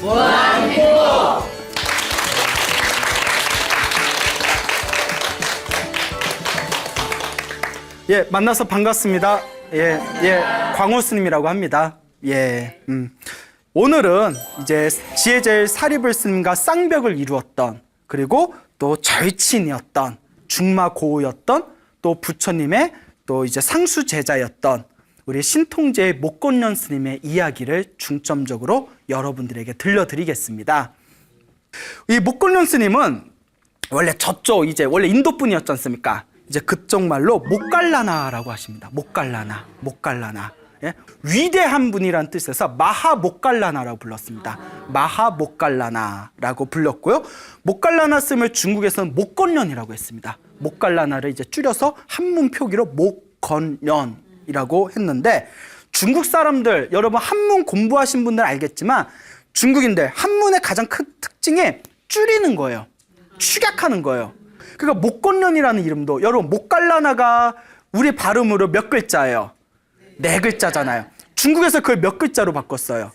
무한행복. 예, 만나서 반갑습니다. 광호 스님이라고 합니다. 오늘은 이제 지혜제일 사리불 스님과 쌍벽을 이루었던, 그리고 또 절친이었던, 중마고우였던, 또 부처님의 또 이제 상수 제자였던 우리 신통제의 목건련 스님의 이야기를 중점적으로 여러분들에게 들려드리겠습니다. 이 목건련 스님은 원래 저쪽 이제 원래 인도 분이었지 않습니까? 이제 그쪽 말로 목갈라나라고 하십니다. 목갈라나. 예? 위대한 분이란 뜻에서 마하목갈라나라고 불렀습니다. 마하목갈라나라고 불렀고요. 목갈라나 스님을 중국에서는 목건련이라고 했습니다. 목갈라나를 이제 줄여서 한문 표기로 목건련이라고 했는데, 중국 사람들, 여러분 한문 공부하신 분들 알겠지만 중국인들 한문의 가장 큰 특징이 줄이는 거예요. 축약하는 거예요. 그러니까 목건련이라는 이름도, 여러분 목갈라나가 우리 발음으로 몇 글자예요? 네 글자잖아요. 중국에서 그걸 몇 글자로 바꿨어요?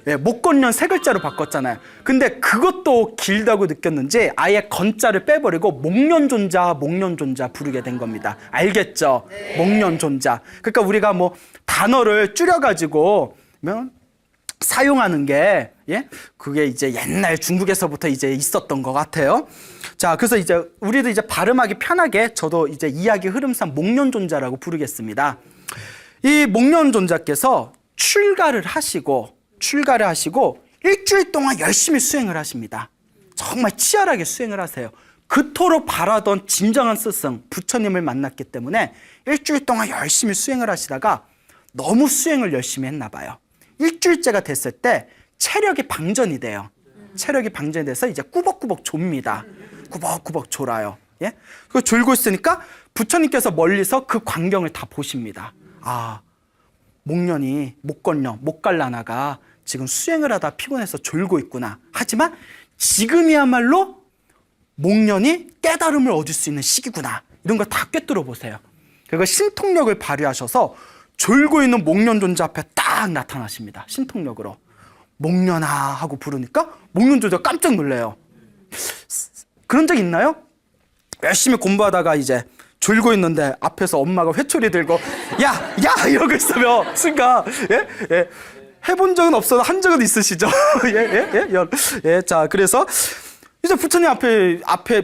예, 목건련 세 글자로 바꿨잖아요. 근데 그것도 길다고 느꼈는지 아예 건자를 빼버리고 목련존자 부르게 된 겁니다. 알겠죠? 네. 목련존자. 그러니까 우리가 뭐 단어를 줄여가지고 사용하는 게, 그게 이제 옛날 중국에서부터 이제 있었던 것 같아요. 자, 그래서 이제 우리도 이제 발음하기 편하게 저도 이제 이야기 흐름상 목련존자라고 부르겠습니다. 이 목련존자께서 출가를 하시고 일주일 동안 열심히 수행을 하십니다. 정말 치열하게 수행을 하세요. 그토록 바라던 진정한 스승 부처님을 만났기 때문에 일주일 동안 열심히 수행을 하시다가 너무 수행을 열심히 했나 봐요. 일주일째가 됐을 때 체력이 방전이 돼요. 체력이 방전이 돼서 이제 꾸벅꾸벅 졸니다. 꾸벅꾸벅 졸아요. 예? 그 졸고 있으니까 부처님께서 멀리서 그 광경을 다 보십니다. 아, 목갈라나가 지금 수행을 하다 피곤해서 졸고 있구나. 하지만 지금이야말로 목련이 깨달음을 얻을 수 있는 시기구나. 이런 걸 다 꿰뚫어 보세요. 그리고 신통력을 발휘하셔서 졸고 있는 목련존자 앞에 딱 나타나십니다. 신통력으로. 목련아 하고 부르니까 목련존자 깜짝 놀래요. 그런 적 있나요? 열심히 공부하다가 이제 졸고 있는데 앞에서 엄마가 회초리 들고 야 이러고 있으면 순간 해본 적은 없어도 한 적은 있으시죠? 자, 그래서 이제 부처님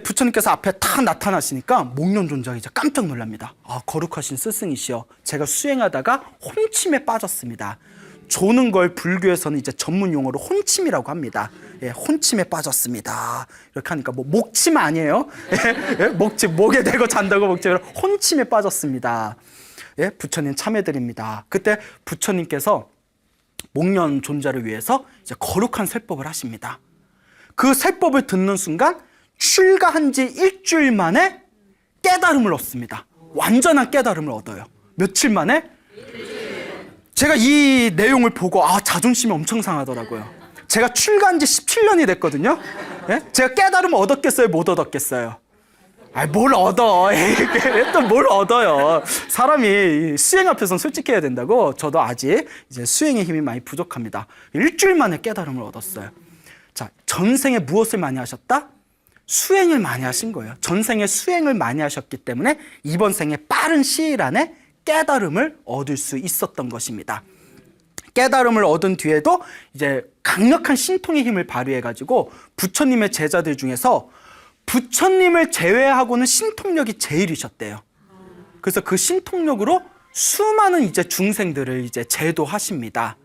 부처님께서 앞에 탁 나타나시니까 목련존자가 이제 깜짝 놀랍니다. 아, 거룩하신 스승이시여, 제가 수행하다가 혼침에 빠졌습니다. 조는 걸 불교에서는 이제 전문 용어로 혼침이라고 합니다. 혼침에 빠졌습니다. 이렇게 하니까 뭐 목침 아니에요? 목침, 목에 대고 잔다고 목침으로 혼침에 빠졌습니다. 부처님 참회드립니다. 그때 부처님께서 목련존자를 위해서 이제 거룩한 설법을 하십니다. 그 설법을 듣는 순간 출가한 지 일주일 만에 깨달음을 얻습니다. 완전한 깨달음을 얻어요. 며칠 만에? 제가 이 내용을 보고 자존심이 엄청 상하더라고요. 제가 출가한 지 17년이 됐거든요. 제가 깨달음을 얻었겠어요? 못 얻었겠어요? 뭘 얻어. 또 뭘 얻어요. 사람이 수행 앞에서는 솔직해야 된다고. 저도 아직 이제 수행의 힘이 많이 부족합니다. 일주일 만에 깨달음을 얻었어요. 자, 전생에 무엇을 많이 하셨다? 수행을 많이 하신 거예요. 전생에 수행을 많이 하셨기 때문에 이번 생에 빠른 시일 안에 깨달음을 얻을 수 있었던 것입니다. 깨달음을 얻은 뒤에도 이제 강력한 신통의 힘을 발휘해가지고 부처님의 제자들 중에서 부처님을 제외하고는 신통력이 제일이셨대요. 그래서 그 신통력으로 수많은 이제 중생들을 이제 제도하십니다.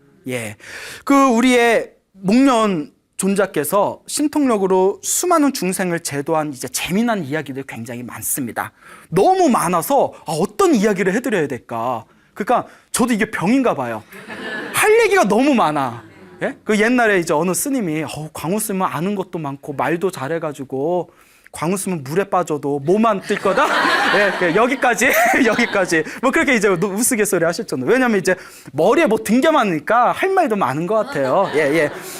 그 우리의 목련존자께서 신통력으로 수많은 중생을 제도한 이제 재미난 이야기들이 굉장히 많습니다. 너무 많아서 어떤 이야기를 해드려야 될까? 그러니까 저도 이게 병인가 봐요. 할 얘기가 너무 많아. 그 옛날에 이제 어느 스님이 광우 스님은 아는 것도 많고 말도 잘해가지고 광우 스님은 물에 빠져도 몸만 뜰 거다. 여기까지 뭐 그렇게 이제 우스갯소리 하실 정도. 왜냐면 이제 머리에 뭐 든 게 많으니까 할 말도 많은 것 같아요.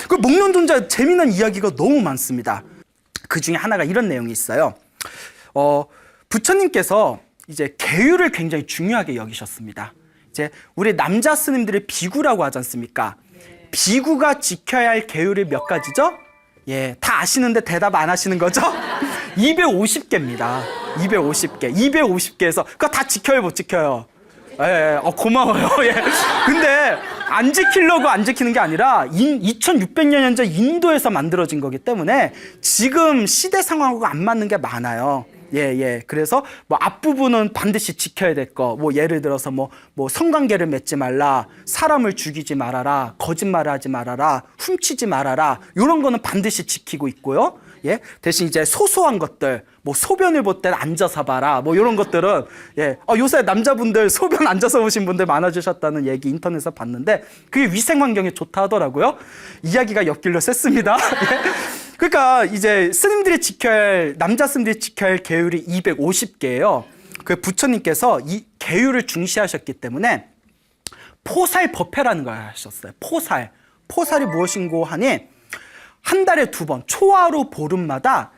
그 목련존자 재미난 이야기가 너무 많습니다. 그 중에 하나가 이런 내용이 있어요. 부처님께서 이제 계율을 굉장히 중요하게 여기셨습니다. 이제 우리 남자 스님들이 비구라고 하지 않습니까? 비구가 지켜야 할 계율이 몇 가지죠? 예, 다 아시는데 대답 안 하시는 거죠? 250개입니다. 250개. 250개에서 그거 다 지켜요, 못 지켜요? 예, 고마워요. 예. 근데 안 지키려고 안 지키는 게 아니라 2600년 현재 인도에서 만들어진 거기 때문에 지금 시대 상황하고 안 맞는 게 많아요. 예. 그래서 뭐 앞부분은 반드시 지켜야 될 거. 뭐 예를 들어서 뭐 성관계를 맺지 말라, 사람을 죽이지 말아라, 거짓말을 하지 말아라, 훔치지 말아라. 이런 거는 반드시 지키고 있고요. 예. 대신 이제 소소한 것들, 뭐 소변을 볼 땐 앉아서 봐라, 뭐 이런 것들은 예. 요새 남자분들 소변 앉아서 보신 분들 많아지셨다는 얘기 인터넷에서 봤는데 그게 위생 환경에 좋다 하더라고요. 이야기가 옆길로 셌습니다. 예. 그러니까 이제 스님들이 지켜야 할, 남자 스님들이 지켜야 할 계율이 250개예요. 그 부처님께서 이 계율을 중시하셨기 때문에 포살법회라는 걸 하셨어요. 포살이 무엇인고 하니 한 달에 2번, 초하루 보름마다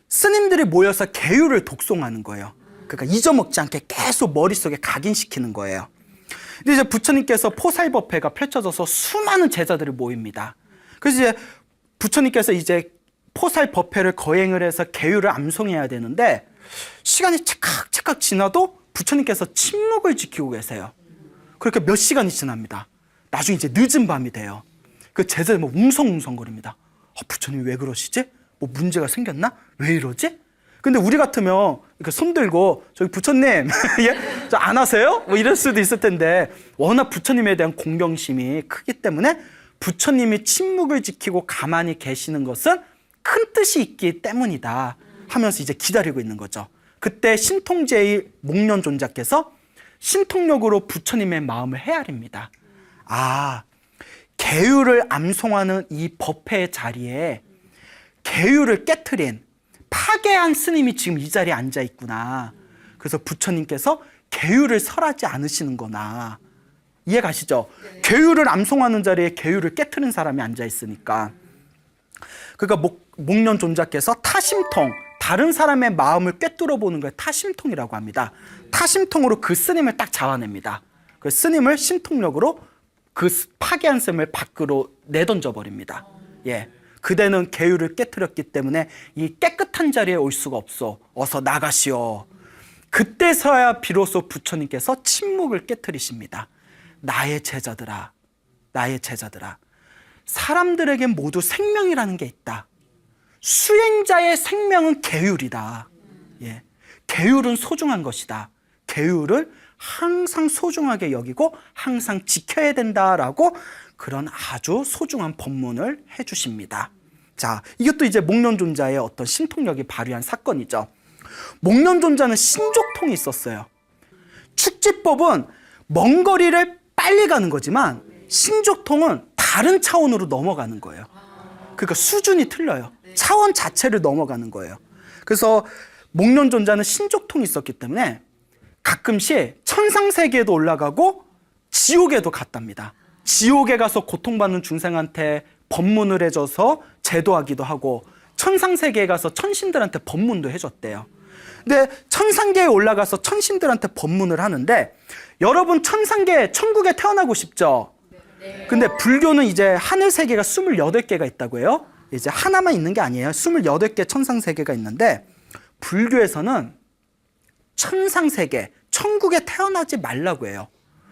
스님들이 모여서 계율을 독송하는 거예요. 그러니까 잊어먹지 않게 계속 머릿속에 각인시키는 거예요. 근데 이제 부처님께서 포살법회가 펼쳐져서 수많은 제자들이 모입니다. 그래서 이제 부처님께서 이제 포살법회를 거행을 해서 계율을 암송해야 되는데 시간이 찰칵 지나도 부처님께서 침묵을 지키고 계세요. 그렇게 몇 시간이 지납니다. 나중에 이제 늦은 밤이 돼요. 그 제자들이 뭐 웅성웅성거립니다. 부처님 왜 그러시지? 뭐 문제가 생겼나? 왜 이러지? 근데 우리 같으면 이렇게 손 들고 저기 부처님 예? 저 안 하세요? 뭐 이럴 수도 있을 텐데 워낙 부처님에 대한 공경심이 크기 때문에 부처님이 침묵을 지키고 가만히 계시는 것은 큰 뜻이 있기 때문이다 하면서 이제 기다리고 있는 거죠. 그때 신통제의 목련존자께서 신통력으로 부처님의 마음을 헤아립니다. 계율을 암송하는 이 법회의 자리에 계율을 깨트린, 파괴한 스님이 지금 이 자리에 앉아 있구나. 그래서 부처님께서 계율을 설하지 않으시는 거나. 이해 가시죠? 네. 계율을 암송하는 자리에 계율을 깨트린 사람이 앉아 있으니까. 그러니까 목련존자께서 타심통, 다른 사람의 마음을 꿰뚫어 보는 걸 타심통이라고 합니다. 타심통으로 그 스님을 딱 잡아냅니다. 그 스님을 신통력으로 그 파괴한 스님을 밖으로 내던져 버립니다. 예. 그대는 계율을 깨트렸기 때문에 이 깨끗한 자리에 올 수가 없어. 어서 나가시오. 그때서야 비로소 부처님께서 침묵을 깨트리십니다. 나의 제자들아. 사람들에게 모두 생명이라는 게 있다. 수행자의 생명은 계율이다. 예. 계율은 소중한 것이다. 계율을 항상 소중하게 여기고 항상 지켜야 된다라고 그런 아주 소중한 법문을 해주십니다. 자, 이것도 이제 목련존자의 어떤 신통력이 발휘한 사건이죠. 목련존자는 신족통이 있었어요. 축지법은 먼 거리를 빨리 가는 거지만 신족통은 다른 차원으로 넘어가는 거예요. 그러니까 수준이 틀려요. 차원 자체를 넘어가는 거예요. 그래서 목련존자는 신족통이 있었기 때문에 가끔씩 천상세계에도 올라가고 지옥에도 갔답니다. 지옥에 가서 고통받는 중생한테 법문을 해줘서 제도하기도 하고 천상세계에 가서 천신들한테 법문도 해줬대요. 근데 천상계에 올라가서 천신들한테 법문을 하는데 여러분 천상계, 천국에 태어나고 싶죠? 근데 불교는 이제 하늘세계가 28개가 있다고 해요. 이제 하나만 있는 게 아니에요. 28개 천상세계가 있는데 불교에서는 천상세계, 천국에 태어나지 말라고 해요.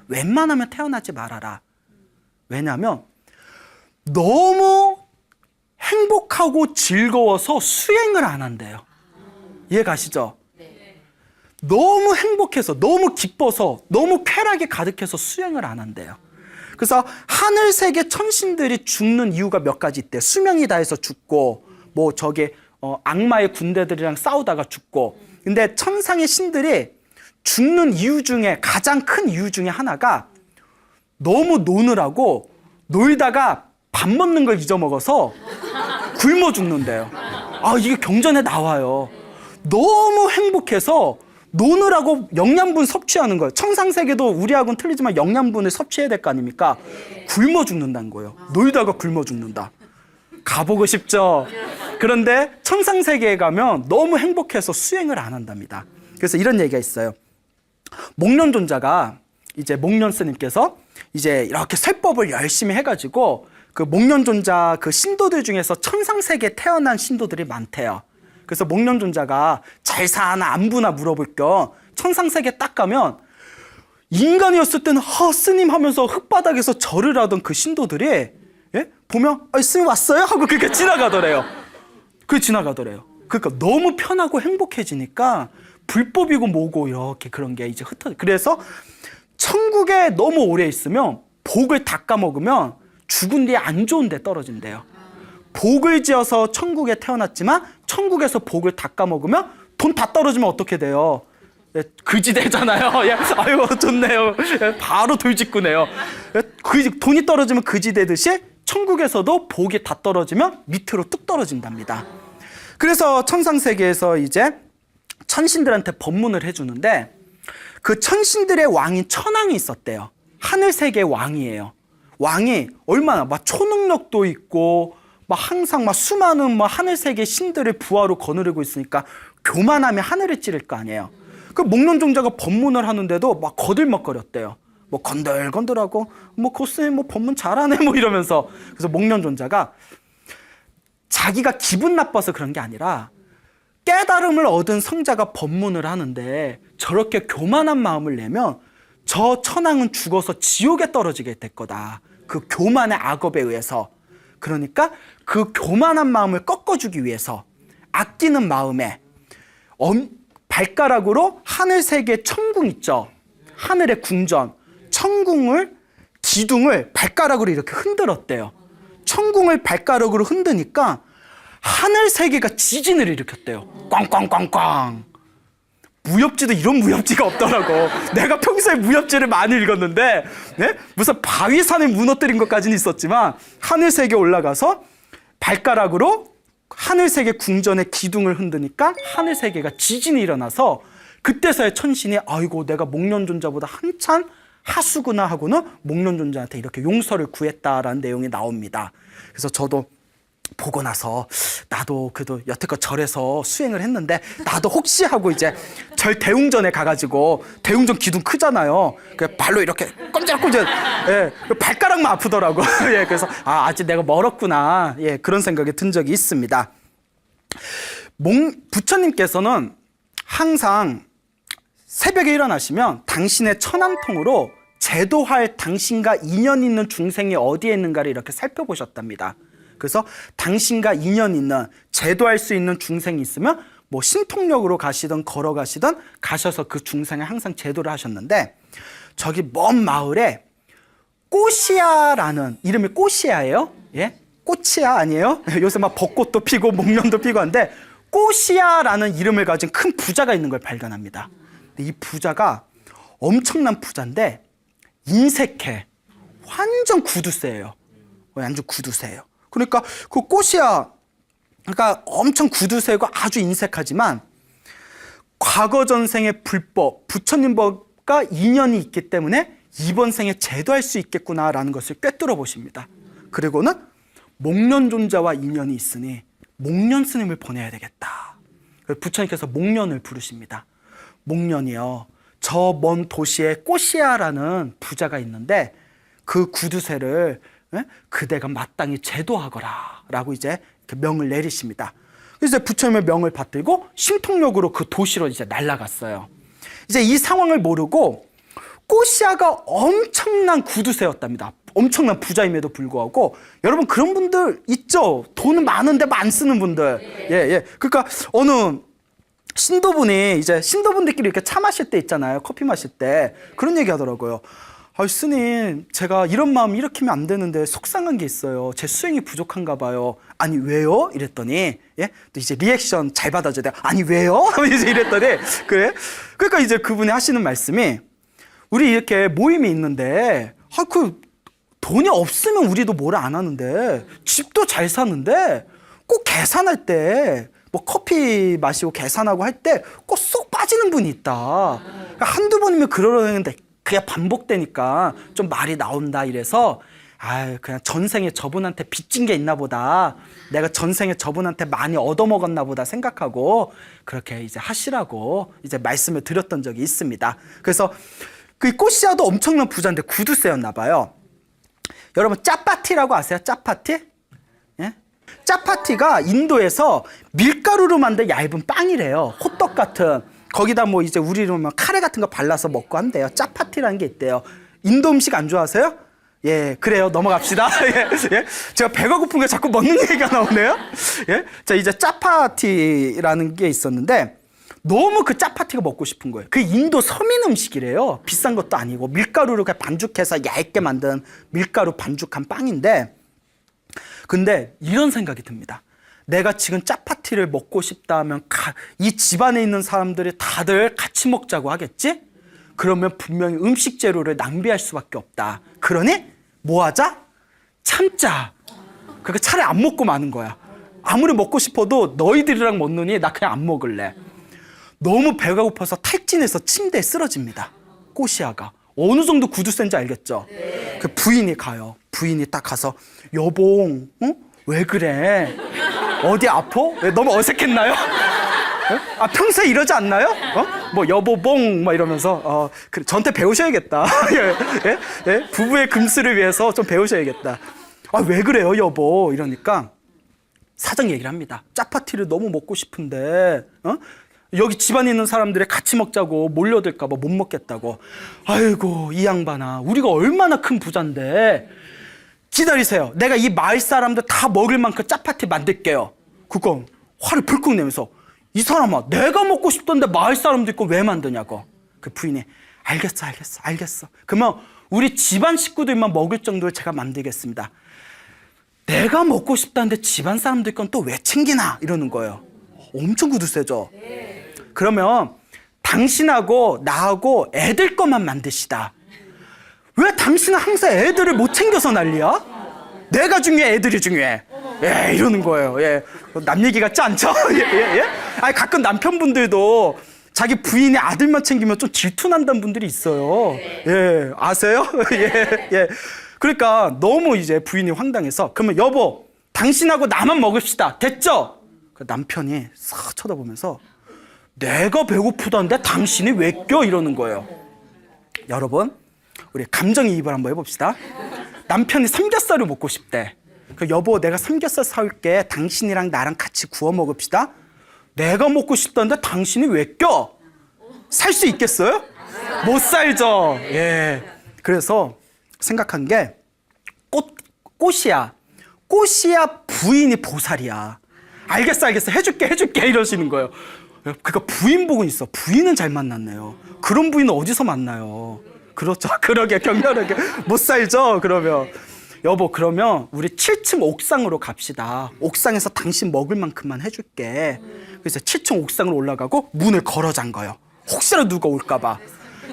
웬만하면 태어나지 말아라. 왜냐하면 너무 행복하고 즐거워서 수행을 안 한대요. 이해 가시죠? 너무 행복해서, 너무 기뻐서, 너무 쾌락이 가득해서 수행을 안 한대요. 그래서 하늘세계 천신들이 죽는 이유가 몇 가지 있대요. 수명이 다해서 죽고, 뭐 저기 악마의 군대들이랑 싸우다가 죽고. 근데 천상의 신들이 죽는 이유 중에 가장 큰 이유 중에 하나가 너무 노느라고 놀다가 밥 먹는 걸 잊어먹어서 굶어 죽는데요. 이게 경전에 나와요. 너무 행복해서 노느라고 영양분 섭취하는 거예요. 천상세계도 우리하고는 틀리지만 영양분을 섭취해야 될 거 아닙니까? 굶어 죽는다는 거예요. 놀다가 굶어 죽는다. 가보고 싶죠? 그런데 천상세계에 가면 너무 행복해서 수행을 안 한답니다. 그래서 이런 얘기가 있어요. 목련존자가 이제 목련 스님께서 이제 이렇게 설법을 열심히 해가지고 그 목련존자 그 신도들 중에서 천상세계에 태어난 신도들이 많대요. 그래서 목련존자가 잘 사나 안부나 물어볼 겸 천상세계 딱 가면 인간이었을 때는 스님 하면서 흙바닥에서 절을 하던 그 신도들이 보면 스님 왔어요? 하고 그렇게 지나가더래요. 지나가더래요. 그러니까 너무 편하고 행복해지니까 불법이고 뭐고 이렇게 그런 게 이제 그래서 천국에 너무 오래 있으면 복을 다 까먹으면 죽은 뒤에 안 좋은 데 떨어진대요. 복을 지어서 천국에 태어났지만 천국에서 복을 다 까먹으면 돈 다 떨어지면 어떻게 돼요? 그지 되잖아요. 아유 좋네요. 바로 돌직구네요. 돈이 떨어지면 그지 되듯이 천국에서도 복이 다 떨어지면 밑으로 뚝 떨어진답니다. 그래서 천상세계에서 이제 천신들한테 법문을 해주는데 그 천신들의 왕인 천왕이 있었대요. 하늘세계의 왕이에요. 왕이 얼마나 막 초능력도 있고 막 항상 막 수많은 막 하늘세계 신들을 부하로 거느리고 있으니까 교만하면 하늘을 찌를 거 아니에요. 그 목련종자가 법문을 하는데도 막 거들먹거렸대요. 뭐 건들건들하고 뭐 고스님 뭐 법문 잘하네 뭐 이러면서. 그래서 목련종자가 자기가 기분 나빠서 그런 게 아니라 깨달음을 얻은 성자가 법문을 하는데 저렇게 교만한 마음을 내면 저 천왕은 죽어서 지옥에 떨어지게 될 거다. 그 교만의 악업에 의해서. 그러니까 그 교만한 마음을 꺾어주기 위해서 아끼는 마음에 발가락으로 하늘세계 천궁 있죠. 하늘의 궁전. 천궁을 기둥을 발가락으로 이렇게 흔들었대요. 천궁을 발가락으로 흔드니까 하늘세계가 지진을 일으켰대요. 꽝꽝꽝꽝. 무협지도 이런 무협지가 없더라고. 내가 평소에 무협지를 많이 읽었는데 무슨 바위산을 무너뜨린 것까지는 있었지만 하늘세계 올라가서 발가락으로 하늘세계 궁전의 기둥을 흔드니까 하늘세계가 지진이 일어나서 그때서야 천신이 아이고 내가 목련존자보다 한참 하수구나 하고는 목련존자한테 이렇게 용서를 구했다라는 내용이 나옵니다. 그래서 저도 보고 나서 나도 그래도 여태껏 절에서 수행을 했는데 나도 혹시 하고 이제 절 대웅전에 가가지고 대웅전 기둥 크잖아요. 발로 이렇게 꼼짝꼼짝 발가락만 아프더라고. 그래서 아직 내가 멀었구나. 그런 생각이 든 적이 있습니다. 부처님께서는 항상 새벽에 일어나시면 당신의 천안통으로 제도할 당신과 인연 있는 중생이 어디에 있는가를 이렇게 살펴보셨답니다. 그래서 당신과 인연 있는 제도할 수 있는 중생이 있으면 뭐 신통력으로 가시든 걸어가시든 가셔서 그 중생을 항상 제도를 하셨는데 저기 먼 마을에 꽃이야라는 이름이 꽃이야예요. 꽃이야 아니에요? 요새 막 벚꽃도 피고 목련도 피고 한데 꽃이야라는 이름을 가진 큰 부자가 있는 걸 발견합니다. 근데 이 부자가 엄청난 부자인데 인색해. 완전 구두쇠예요. 완전 구두쇠예요. 그러니까 그 꽃이야, 그러니까 엄청 구두쇠고 아주 인색하지만 과거 전생의 불법, 부처님과 인연이 있기 때문에 이번 생에 제도할 수 있겠구나라는 것을 꿰뚫어 보십니다. 그리고는 목련존자와 인연이 있으니 목련 스님을 보내야 되겠다. 부처님께서 목련을 부르십니다. 목련이요, 저 먼 도시에 꽃이야라는 부자가 있는데 그 구두쇠를 그대가 마땅히 제도하거라 라고 이제 명을 내리십니다. 그래서 부처님의 명을 받들고 신통력으로 그 도시로 이제 날아갔어요. 이제 이 상황을 모르고 꽃이야가 엄청난 구두쇠였답니다. 엄청난 부자임에도 불구하고 여러분 그런 분들 있죠? 돈 많은데 안 쓰는 분들. 그러니까 어느 신도분이 이제 신도분들끼리 이렇게 차 마실 때 있잖아요. 커피 마실 때 그런 얘기 하더라고요. 스님, 제가 이런 마음 일으키면 안 되는데 속상한 게 있어요. 제 수행이 부족한가 봐요. 아니 왜요? 이랬더니 또 이제 리액션 잘 받아줘야 돼. 아니 왜요? 이제 이랬더니 그래. 그러니까 이제 그분이 하시는 말씀이 우리 이렇게 모임이 있는데 그 돈이 없으면 우리도 뭘 안 하는데 집도 잘 사는데 꼭 계산할 때 뭐 커피 마시고 계산하고 할 때 꼭 쏙 빠지는 분이 있다. 그러니까 한두 번이면 그러는데 그게 반복되니까 좀 말이 나온다 이래서 그냥 전생에 저분한테 빚진 게 있나 보다. 내가 전생에 저분한테 많이 얻어먹었나 보다 생각하고 그렇게 이제 하시라고 이제 말씀을 드렸던 적이 있습니다. 그래서 그 꽃이야도 엄청난 부자인데 구두쇠였나 봐요. 여러분 짜파티라고 아세요? 짜파티? 예? 짜파티가 인도에서 밀가루로 만든 얇은 빵이래요. 호떡 같은. 거기다 뭐 이제 우리로 뭐 카레 같은 거 발라서 먹고 한대요. 짜파티라는 게 있대요. 인도 음식 안 좋아하세요? 예, 그래요. 넘어갑시다. 예, 예. 제가 배가 고픈 게 자꾸 먹는 얘기가 나오네요. 예. 자, 이제 짜파티라는 게 있었는데 너무 그 짜파티가 먹고 싶은 거예요. 그 인도 서민 음식이래요. 비싼 것도 아니고 밀가루로 그냥 반죽해서 얇게 만든 밀가루 반죽한 빵인데 근데 이런 생각이 듭니다. 내가 지금 짜파티를 먹고 싶다 하면 이 집안에 있는 사람들이 다들 같이 먹자고 하겠지? 그러면 분명히 음식 재료를 낭비할 수밖에 없다. 그러니 뭐 하자? 참자. 그러니까 차라리 안 먹고 마는 거야. 아무리 먹고 싶어도 너희들이랑 먹느니 나 그냥 안 먹을래. 너무 배가 고파서 탈진해서 침대에 쓰러집니다. 꼬시아가. 어느 정도 구두쇠인지 알겠죠? 네. 그 부인이 가요. 부인이 딱 가서 여봉, 왜 그래? 어디 아파? 왜 너무 어색했나요? 아, 평소에 이러지 않나요? 뭐 여보봉 막 이러면서 저한테 배우셔야겠다. 예? 예? 부부의 금슬을 위해서 좀 배우셔야겠다. 아, 왜 그래요, 여보? 이러니까 사정 얘기를 합니다. 짜파티를 너무 먹고 싶은데 여기 집안에 있는 사람들이 같이 먹자고 몰려들까 봐 못 먹겠다고. 아이고 이 양반아, 우리가 얼마나 큰 부자인데. 기다리세요. 내가 이 마을 사람들 다 먹을 만큼 짜파티 만들게요. 그거 화를 불끈 내면서 이 사람아, 내가 먹고 싶던데 마을 사람들 거 왜 만드냐고. 그 부인이 알겠어. 그러면 우리 집안 식구들만 먹을 정도로 제가 만들겠습니다. 내가 먹고 싶다는데 집안 사람들 건 또 왜 챙기나 이러는 거예요. 엄청 구두쇠죠. 그러면 당신하고 나하고 애들 것만 만드시다. 왜 당신은 항상 애들을 못 챙겨서 난리야? 내가 중요해, 애들이 중요해. 예, 이러는 거예요. 예. 남 얘기 같지 않죠? 예. 아니, 가끔 남편분들도 자기 부인이 아들만 챙기면 좀 질투난다는 분들이 있어요. 예, 아세요? 예. 그러니까 너무 이제 부인이 황당해서 그러면 여보, 당신하고 나만 먹읍시다. 됐죠? 그 남편이 싹 쳐다보면서 내가 배고프다는데 당신이 왜 껴? 이러는 거예요. 여러분, 우리 감정이입을 한번 해봅시다. 남편이 삼겹살을 먹고 싶대. 그 여보, 내가 삼겹살 사올게. 당신이랑 나랑 같이 구워 먹읍시다. 내가 먹고 싶다는데 당신이 왜 껴? 살 수 있겠어요? 못 살죠. 예. 그래서 생각한 게 꽃이야 부인이 보살이야. 알겠어 해줄게 이러시는 거예요. 그러니까 부인 복은 있어. 부인은 잘 만났네요. 그런 부인은 어디서 만나요? 그렇죠. 그러게 격렬하게 못 살죠. 그러면 여보, 그러면 우리 7층 옥상으로 갑시다. 옥상에서 당신 먹을 만큼만 해줄게. 그래서 7층 옥상으로 올라가고 문을 걸어 잠가요. 혹시라도 누가 올까 봐.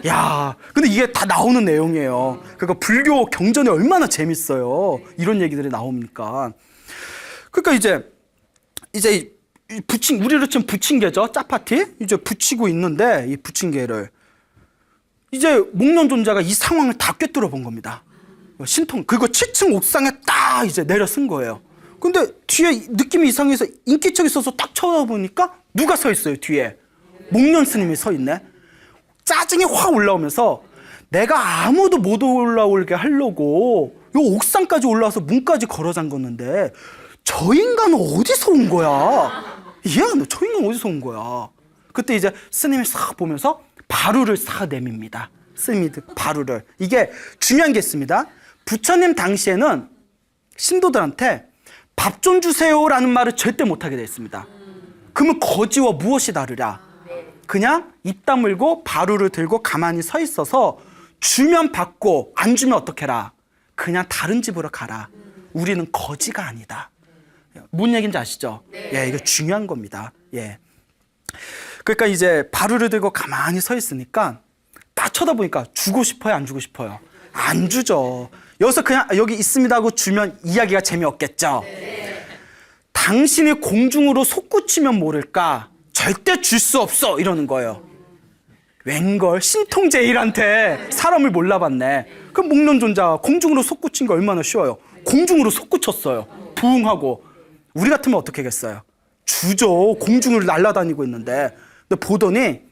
야, 근데 이게 다 나오는 내용이에요. 그러니까 불교 경전이 얼마나 재밌어요. 이런 얘기들이 나오니까. 그러니까 이제 우리로 치면 부침개죠. 짜파티. 이제 부치고 있는데 이 부침개를 이제 목련존자가 이 상황을 다 꿰뚫어 본 겁니다. 신통, 그거 7층 옥상에 딱 이제 내려 쓴 거예요. 근데 뒤에 느낌이 이상해서 인기척이 있어서 딱 쳐다보니까 누가 서 있어요, 뒤에. 목련 스님이 서 있네. 짜증이 확 올라오면서 내가 아무도 못 올라오게 하려고 요 옥상까지 올라와서 문까지 걸어 잠궜는데 저 인간은 어디서 온 거야? 이해가 안 돼. 저 인간 어디서 온 거야? 그때 이제 스님이 싹 보면서 바루를 싹 내밉니다. 스님이 바루를. 이게 중요한 게 있습니다. 부처님 당시에는 신도들한테 밥 좀 주세요라는 말을 절대 못하게 돼 있습니다. 그러면 거지와 무엇이 다르랴? 그냥 입 다물고 바루를 들고 가만히 서 있어서 주면 받고 안 주면 어떡해라? 그냥 다른 집으로 가라. 우리는 거지가 아니다. 뭔 얘기인지 아시죠? 예, 이거 중요한 겁니다. 예. 그러니까 이제 바루를 들고 가만히 서 있으니까 딱 쳐다보니까 주고 싶어요, 안 주고 싶어요? 안 주죠. 여기서 그냥 여기 있습니다 하고 주면 이야기가 재미없겠죠. 당신이 공중으로 솟구치면 모를까? 절대 줄 수 없어 이러는 거예요. 웬걸 신통제일한테 사람을 몰라봤네. 그럼 목련존자 공중으로 솟구친 거 얼마나 쉬워요. 공중으로 솟구쳤어요. 부응하고. 우리 같으면 어떻게 하겠어요? 주죠. 공중을 날아다니고 있는데. 근데 보더니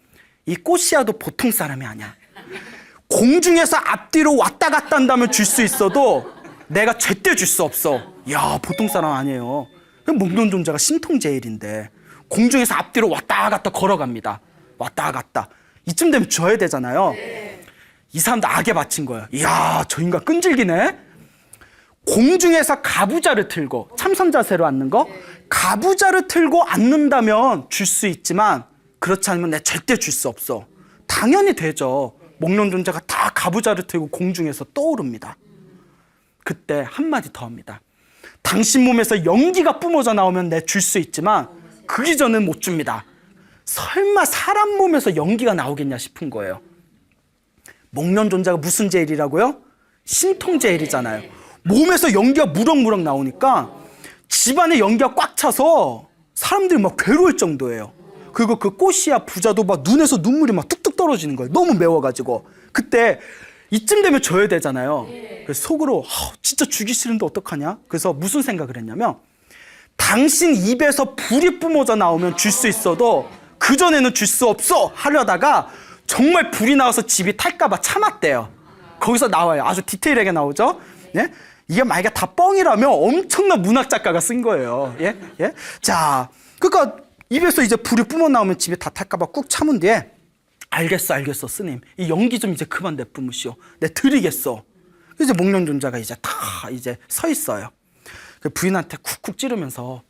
이 꼬시아도 보통 사람이 아니야. 공중에서 앞뒤로 왔다 갔다 한다면 줄 수 있어도 내가 절대 줄 수 없어. 야, 보통 사람 아니에요. 목련 존재가 신통제일인데 공중에서 앞뒤로 왔다 갔다 걸어갑니다. 왔다 갔다. 이쯤 되면 줘야 되잖아요. 이 사람도 악에 바친 거예요. 이야, 저 인간 끈질기네. 공중에서 가부좌를 틀고, 참선 자세로 앉는 거, 가부좌를 틀고 앉는다면 줄 수 있지만 그렇지 않으면 내가 절대 줄 수 없어. 당연히 되죠. 목련 존재가 다 가부좌를 틀고 공중에서 떠오릅니다. 그때 한마디 더 합니다. 당신 몸에서 연기가 뿜어져 나오면 내 줄 수 있지만 그 이전은 못 줍니다. 설마 사람 몸에서 연기가 나오겠냐 싶은 거예요. 목련 존재가 무슨 제일이라고요? 신통제일이잖아요. 몸에서 연기가 무럭무럭 나오니까 집안에 연기가 꽉 차서 사람들이 막 괴로울 정도예요. 그리고 그 꼬시야 부자도 막 눈에서 눈물이 막 뚝뚝 떨어지는 거예요. 너무 매워가지고. 그때 이쯤 되면 줘야 되잖아요. 그래서 속으로 진짜 주기 싫은데 어떡하냐? 그래서 무슨 생각을 했냐면 당신 입에서 불이 뿜어져 나오면 줄 수 있어도 그전에는 줄 수 없어 하려다가 정말 불이 나와서 집이 탈까봐 참았대요. 거기서 나와요. 아주 디테일하게 나오죠. 예? 이게 만약에 다 뻥이라면 엄청난 문학 작가가 쓴 거예요. 예? 예? 자, 그러니까 입에서 이제 불이 뿜어 나오면 집이 다 탈까봐 꾹 참은 뒤에 알겠어 스님. 이 연기 좀 이제 그만 내뿜으시오. 내 드리겠어. 이제 목련 존재가 이제 다 이제 서 있어요. 그 부인한테 쿡쿡 찌르면서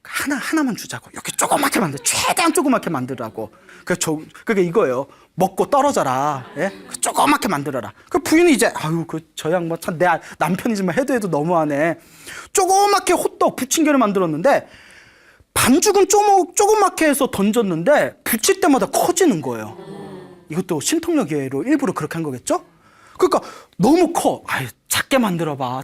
하나만 주자고. 이렇게 조그맣게 만들, 최대한 조그맣게 만들라고. 그게 이거예요. 먹고 떨어져라. 예? 조그맣게 만들어라. 그 부인이 이제 저 양반 참 내 남편이지만 해도 너무하네. 조그맣게 호떡 부침개를 만들었는데 반죽은 조그맣게 해서 던졌는데 붙일 때마다 커지는 거예요. 이것도 신통력으로 일부러 그렇게 한 거겠죠? 그러니까 너무 커. 작게 만들어봐.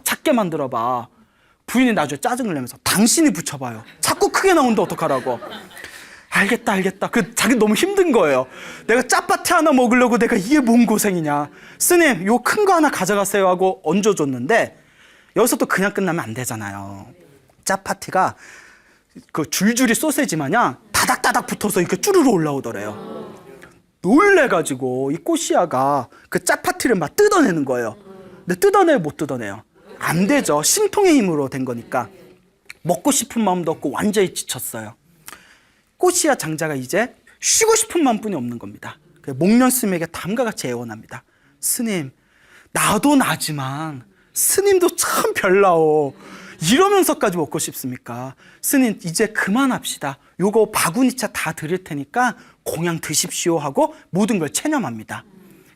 부인이 나중에 짜증을 내면서 당신이 붙여봐요. 자꾸 크게 나오는데 어떡하라고. 알겠다. 자기 너무 힘든 거예요. 내가 짜파티 하나 먹으려고 내가 이게 뭔 고생이냐. 스님, 요 큰 거 하나 가져가세요 하고 얹어줬는데 여기서 또 그냥 끝나면 안 되잖아요. 짜파티가 그 줄줄이 소세지 마냥 다닥다닥 붙어서 이렇게 쭈르르 올라오더래요. 놀래가지고 이 꼬시아가 그 짜파티를 막 뜯어내는 거예요. 근데 뜯어내요, 못 뜯어내요? 안 되죠. 신통의 힘으로 된 거니까. 먹고 싶은 마음도 없고 완전히 지쳤어요. 꼬시아 장자가 이제 쉬고 싶은 마음뿐이 없는 겁니다. 목련 스님에게 다음과 같이 애원합니다. 스님, 나도 나지만 스님도 참 별나오. 이러면서까지 먹고 싶습니까? 스님, 이제 그만합시다. 요거 바구니차 다 드릴 테니까 공양 드십시오 하고 모든 걸 체념합니다.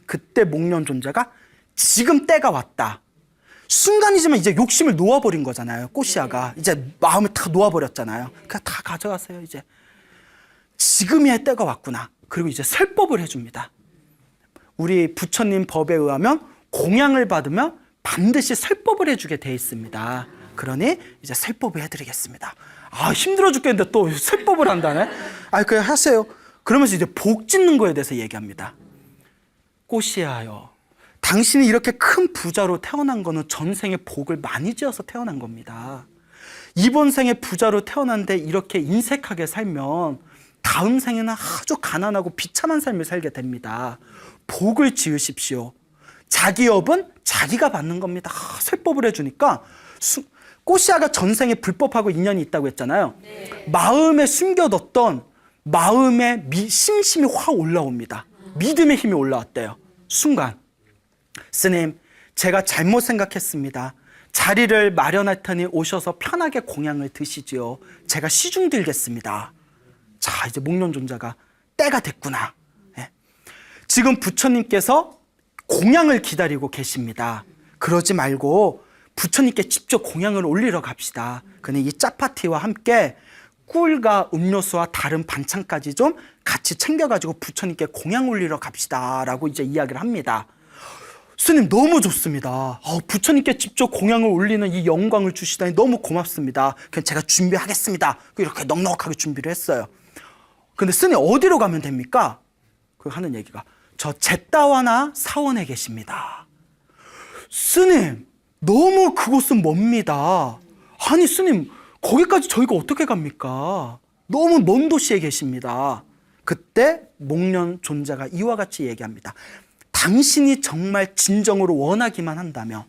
그때 목련 존재가 지금 때가 왔다. 순간이지만 이제 욕심을 놓아버린 거잖아요. 꼬시아가 이제 마음을 다 놓아버렸잖아요. 그냥 다 가져가세요. 이제 지금이야 때가 왔구나. 그리고 이제 설법을 해줍니다. 우리 부처님 법에 의하면 공양을 받으면 반드시 설법을 해주게 돼 있습니다. 그러니 이제 설법을 해드리겠습니다. 힘들어 죽겠는데 또 설법을 한다네. 그냥 하세요. 그러면서 이제 복 짓는 거에 대해서 얘기합니다. 꼬시아요, 당신이 이렇게 큰 부자로 태어난 거는 전생에 복을 많이 지어서 태어난 겁니다. 이번 생에 부자로 태어났는데 이렇게 인색하게 살면 다음 생에는 아주 가난하고 비참한 삶을 살게 됩니다. 복을 지으십시오. 자기 업은 자기가 받는 겁니다. 설법을 해주니까 꼬시아가 전생에 불법하고 인연이 있다고 했잖아요. 마음에 숨겨뒀던 마음의 심심이 확 올라옵니다. 믿음의 힘이 올라왔대요. 순간, 스님, 제가 잘못 생각했습니다. 자리를 마련할 테니 오셔서 편하게 공양을 드시지요. 제가 시중 들겠습니다. 자, 이제 목련 존재가 때가 됐구나. 예. 지금 부처님께서 공양을 기다리고 계십니다. 그러지 말고 부처님께 직접 공양을 올리러 갑시다. 그는 이 짜파티와 함께 꿀과 음료수와 다른 반찬까지 좀 같이 챙겨가지고 부처님께 공양 올리러 갑시다 라고 이제 이야기를 합니다. 스님, 너무 좋습니다. 부처님께 직접 공양을 올리는 이 영광을 주시다니 너무 고맙습니다. 그냥 제가 준비하겠습니다. 이렇게 넉넉하게 준비를 했어요. 근데 스님, 어디로 가면 됩니까? 그 하는 얘기가, 저 제따와나 사원에 계십니다. 스님, 너무 그곳은 멉니다. 아니 스님, 거기까지 저희가 어떻게 갑니까? 너무 먼 도시에 계십니다. 그때 목련 존재가 이와 같이 얘기합니다. 당신이 정말 진정으로 원하기만 한다면,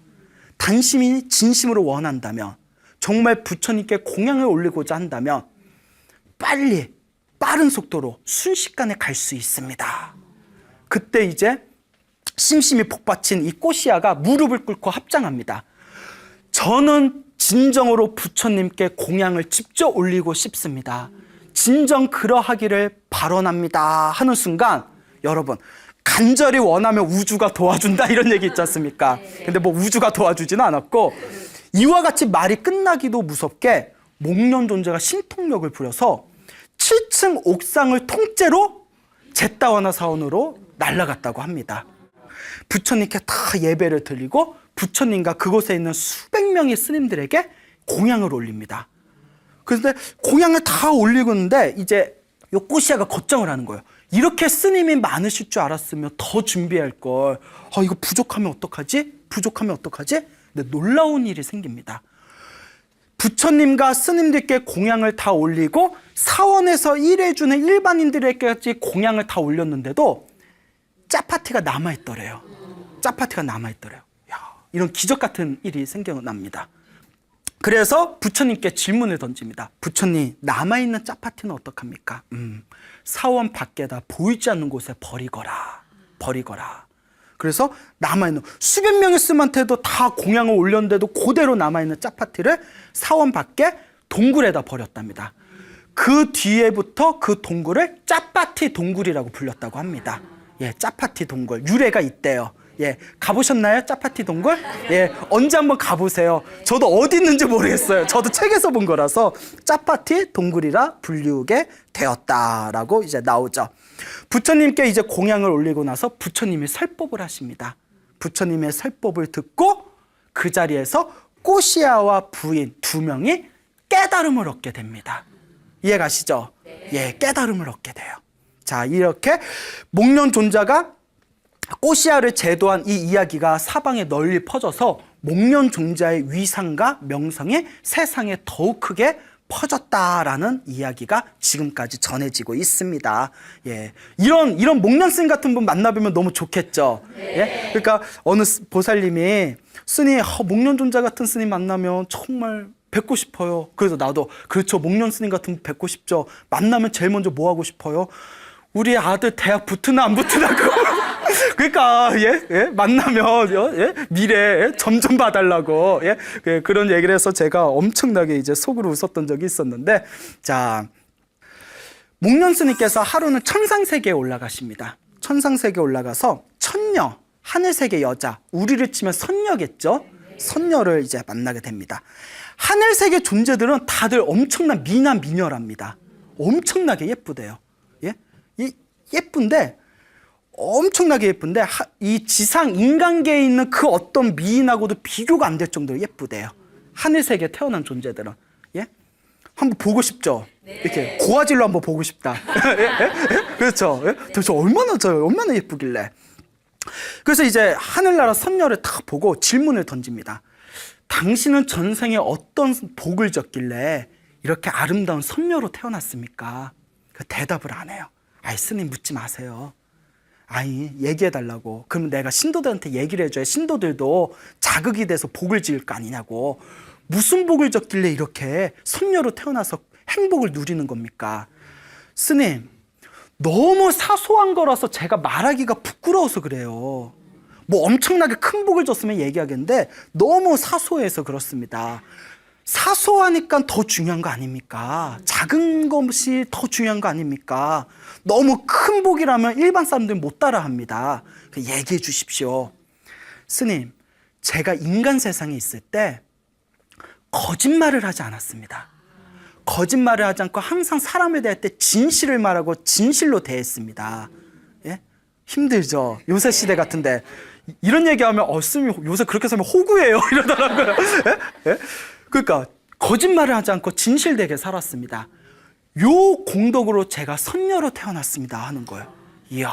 당신이 진심으로 원한다면, 정말 부처님께 공양을 올리고자 한다면 빨리 빠른 속도로 순식간에 갈 수 있습니다. 그때 이제 심심이 복받친 이 꼬시아가 무릎을 꿇고 합장합니다. 저는 진정으로 부처님께 공양을 직접 올리고 싶습니다. 진정 그러하기를 발언합니다 하는 순간, 여러분, 간절히 원하면 우주가 도와준다 이런 얘기 있지 않습니까? 근데 뭐 우주가 도와주지는 않았고, 이와 같이 말이 끝나기도 무섭게 목련 존재가 신통력을 부려서 7층 옥상을 통째로 제따와나 사원으로 날아갔다고 합니다. 부처님께 다 예배를 드리고 부처님과 그곳에 있는 수백 명의 스님들에게 공양을 올립니다. 그런데 공양을 다 올리고 있는데 이제 요 꼬시아가 걱정을 하는 거예요. 이렇게 스님이 많으실 줄 알았으면 더 준비할 걸. 이거 부족하면 어떡하지? 부족하면 어떡하지? 근데 놀라운 일이 생깁니다. 부처님과 스님들께 공양을 다 올리고 사원에서 일해주는 일반인들에게까지 공양을 다 올렸는데도 짜파티가 남아있더래요. 짜파티가 남아있더래요. 이런 기적 같은 일이 생겨납니다. 그래서 부처님께 질문을 던집니다. 부처님, 남아있는 짜파티는 어떡합니까? 사원 밖에다 보이지 않는 곳에 버리거라. 버리거라. 그래서 남아있는 수백 명의 스님한테도 다 공양을 올렸는데도 그대로 남아있는 짜파티를 사원 밖에 동굴에다 버렸답니다. 그 뒤에부터 그 동굴을 짜파티 동굴이라고 불렸다고 합니다. 예, 짜파티 동굴. 유래가 있대요. 예, 가보셨나요? 짜파티 동굴? 예, 언제 한번 가보세요. 저도 어디 있는지 모르겠어요. 저도 책에서 본 거라서 짜파티 동굴이라 불리우게 되었다라고 이제 나오죠. 부처님께 이제 공양을 올리고 나서 부처님이 설법을 하십니다. 부처님의 설법을 듣고 그 자리에서 꼬시아와 부인 두 명이 깨달음을 얻게 됩니다. 이해가시죠? 예, 깨달음을 얻게 돼요. 자, 이렇게 목련 존자가 꼬시아를 제도한 이 이야기가 사방에 널리 퍼져서 목련 존자의 위상과 명성이 세상에 더욱 크게 퍼졌다라는 이야기가 지금까지 전해지고 있습니다. 예, 이런 목련 스님 같은 분 만나보면 너무 좋겠죠. 예, 그러니까 어느 보살님이 스님, 목련 존자 같은 스님 만나면 정말 뵙고 싶어요. 그래서 나도 그렇죠, 목련 스님 같은 분 뵙고 싶죠. 만나면 제일 먼저 뭐 하고 싶어요? 우리 아들 대학 붙으나 안 붙으나 그러니까 만나면 미래에 점 좀 봐달라고 그런 얘기를 해서 제가 엄청나게 이제 속으로 웃었던 적이 있었는데, 자, 목련 스님께서 하루는 천상세계에 올라가십니다. 천상세계에 올라가서 천녀, 하늘세계 여자, 우리를 치면 선녀겠죠. 선녀를 이제 만나게 됩니다. 하늘세계 존재들은 다들 엄청난 미남 미녀랍니다. 엄청나게 예쁘대요. 예쁜데, 엄청나게 예쁜데 이 지상 인간계에 있는 그 어떤 미인하고도 비교가 안 될 정도로 예쁘대요. 하늘세계에 태어난 존재들은. 예? 한번 보고 싶죠? 이렇게 고화질로 한번 보고 싶다. 그렇죠? 도대체 얼마나 예쁘길래. 그래서 이제 하늘나라 선녀를 딱 보고 질문을 던집니다. 당신은 전생에 어떤 복을 졌길래 이렇게 아름다운 선녀로 태어났습니까? 그 대답을 안 해요. 스님 묻지 마세요. 얘기해달라고. 그러면 내가 신도들한테 얘기를 해줘야 신도들도 자극이 돼서 복을 지을 거 아니냐고. 무슨 복을 졌길래 이렇게 선녀로 태어나서 행복을 누리는 겁니까? 스님, 너무 사소한 거라서 제가 말하기가 부끄러워서 그래요. 뭐 엄청나게 큰 복을 줬으면 얘기하겠는데 너무 사소해서 그렇습니다. 사소하니까 더 중요한 거 아닙니까? 작은 것이 더 중요한 거 아닙니까? 너무 큰 복이라면 일반 사람들은 못 따라합니다. 얘기해 주십시오. 스님, 제가 인간 세상에 있을 때 거짓말을 하지 않았습니다. 거짓말을 하지 않고 항상 사람에 대할 때 진실을 말하고 진실로 대했습니다. 예? 힘들죠? 요새 시대 같은데 이런 얘기하면 스님 요새 그렇게 살면 호구예요 이러더라고요. 예? 그러니까 거짓말을 하지 않고 진실되게 살았습니다. 요 공덕으로 제가 선녀로 태어났습니다 하는 거예요. 이야.